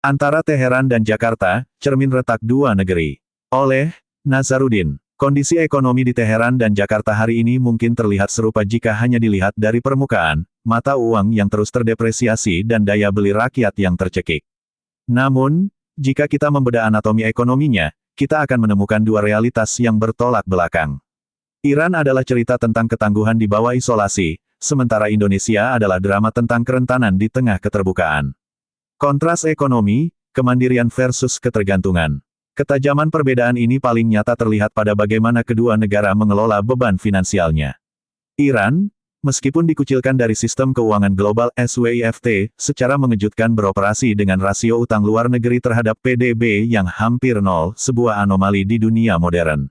Antara Teheran dan Jakarta, cermin retak dua negeri. Oleh Nazarudin. Kondisi ekonomi di Teheran dan Jakarta hari ini mungkin terlihat serupa jika hanya dilihat dari permukaan, mata uang yang terus terdepresiasi dan daya beli rakyat yang tercekik. Namun, jika kita membedah anatomi ekonominya, kita akan menemukan dua realitas yang bertolak belakang. Iran adalah cerita tentang ketangguhan di bawah isolasi, sementara Indonesia adalah drama tentang kerentanan di tengah keterbukaan. Kontras ekonomi, kemandirian versus ketergantungan. Ketajaman perbedaan ini paling nyata terlihat pada bagaimana kedua negara mengelola beban finansialnya. Iran, meskipun dikucilkan dari sistem keuangan global SWIFT, secara mengejutkan beroperasi dengan rasio utang luar negeri terhadap PDB yang hampir nol, sebuah anomali di dunia modern.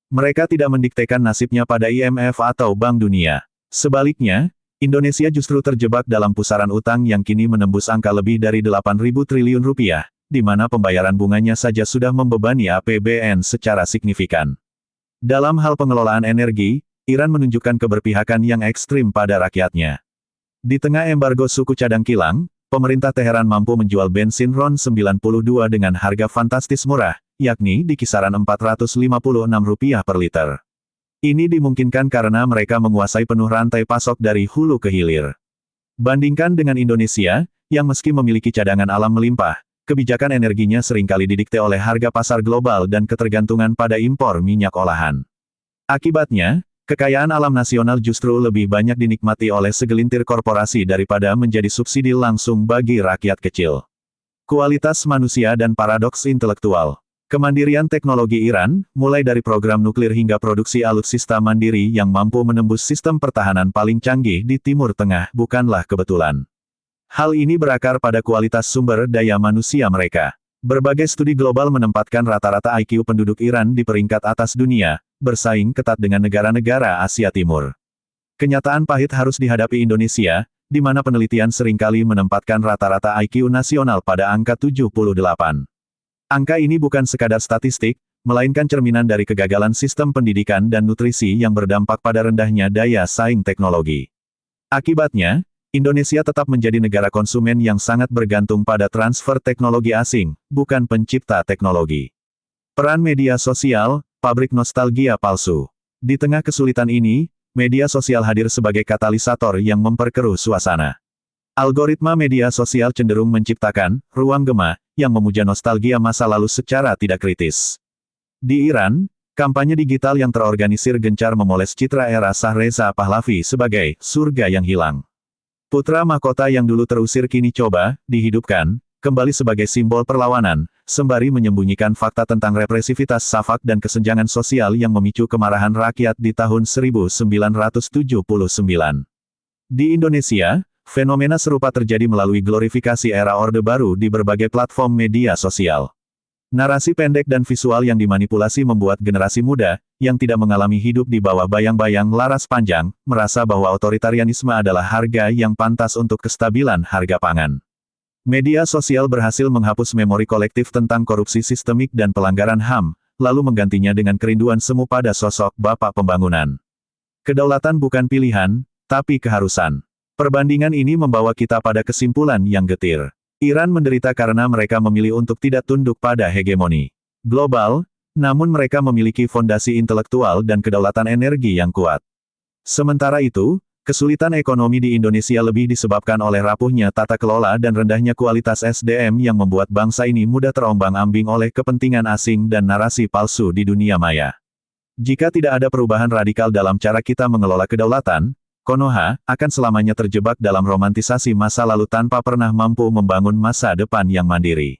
Mereka tidak mendiktekan nasibnya pada IMF atau Bank Dunia. Sebaliknya, Indonesia justru terjebak dalam pusaran utang yang kini menembus angka lebih dari 8.000 triliun rupiah, di mana pembayaran bunganya saja sudah membebani APBN secara signifikan. Dalam hal pengelolaan energi, Iran menunjukkan keberpihakan yang ekstrim pada rakyatnya. Di tengah embargo suku cadang kilang, pemerintah Teheran mampu menjual bensin RON 92 dengan harga fantastis murah, yakni di kisaran Rp456 per liter. Ini dimungkinkan karena mereka menguasai penuh rantai pasok dari hulu ke hilir. Bandingkan dengan Indonesia, yang meski memiliki cadangan alam melimpah, kebijakan energinya seringkali didikte oleh harga pasar global dan ketergantungan pada impor minyak olahan. Akibatnya, kekayaan alam nasional justru lebih banyak dinikmati oleh segelintir korporasi daripada menjadi subsidi langsung bagi rakyat kecil. Kualitas manusia dan paradoks intelektual. Kemandirian teknologi Iran, mulai dari program nuklir hingga produksi alutsista mandiri yang mampu menembus sistem pertahanan paling canggih di Timur Tengah, bukanlah kebetulan. Hal ini berakar pada kualitas sumber daya manusia mereka. Berbagai studi global menempatkan rata-rata IQ penduduk Iran di peringkat atas dunia, bersaing ketat dengan negara-negara Asia Timur. Kenyataan pahit harus dihadapi Indonesia, di mana penelitian seringkali menempatkan rata-rata IQ nasional pada angka 78. Angka ini bukan sekadar statistik, melainkan cerminan dari kegagalan sistem pendidikan dan nutrisi yang berdampak pada rendahnya daya saing teknologi. Akibatnya, Indonesia tetap menjadi negara konsumen yang sangat bergantung pada transfer teknologi asing, bukan pencipta teknologi. Peran media sosial, pabrik nostalgia palsu. Di tengah kesulitan ini, media sosial hadir sebagai katalisator yang memperkeruh suasana. Algoritma media sosial cenderung menciptakan ruang gema yang memuja nostalgia masa lalu secara tidak kritis. Di Iran, kampanye digital yang terorganisir gencar memoles citra era Shah Reza Pahlavi sebagai surga yang hilang. Putra mahkota yang dulu terusir kini coba dihidupkan kembali sebagai simbol perlawanan, sembari menyembunyikan fakta tentang represivitas Safak dan kesenjangan sosial yang memicu kemarahan rakyat di tahun 1979. Di Indonesia, fenomena serupa terjadi melalui glorifikasi era Orde Baru di berbagai platform media sosial. Narasi pendek dan visual yang dimanipulasi membuat generasi muda, yang tidak mengalami hidup di bawah bayang-bayang laras panjang, merasa bahwa otoritarianisme adalah harga yang pantas untuk kestabilan harga pangan. Media sosial berhasil menghapus memori kolektif tentang korupsi sistemik dan pelanggaran HAM, lalu menggantinya dengan kerinduan semu pada sosok Bapak Pembangunan. Kedaulatan bukan pilihan, tapi keharusan. Perbandingan ini membawa kita pada kesimpulan yang getir. Iran menderita karena mereka memilih untuk tidak tunduk pada hegemoni global, namun mereka memiliki fondasi intelektual dan kedaulatan energi yang kuat. Sementara itu, kesulitan ekonomi di Indonesia lebih disebabkan oleh rapuhnya tata kelola dan rendahnya kualitas SDM yang membuat bangsa ini mudah terombang-ambing oleh kepentingan asing dan narasi palsu di dunia maya. Jika tidak ada perubahan radikal dalam cara kita mengelola kedaulatan, Konoha akan selamanya terjebak dalam romantisasi masa lalu tanpa pernah mampu membangun masa depan yang mandiri.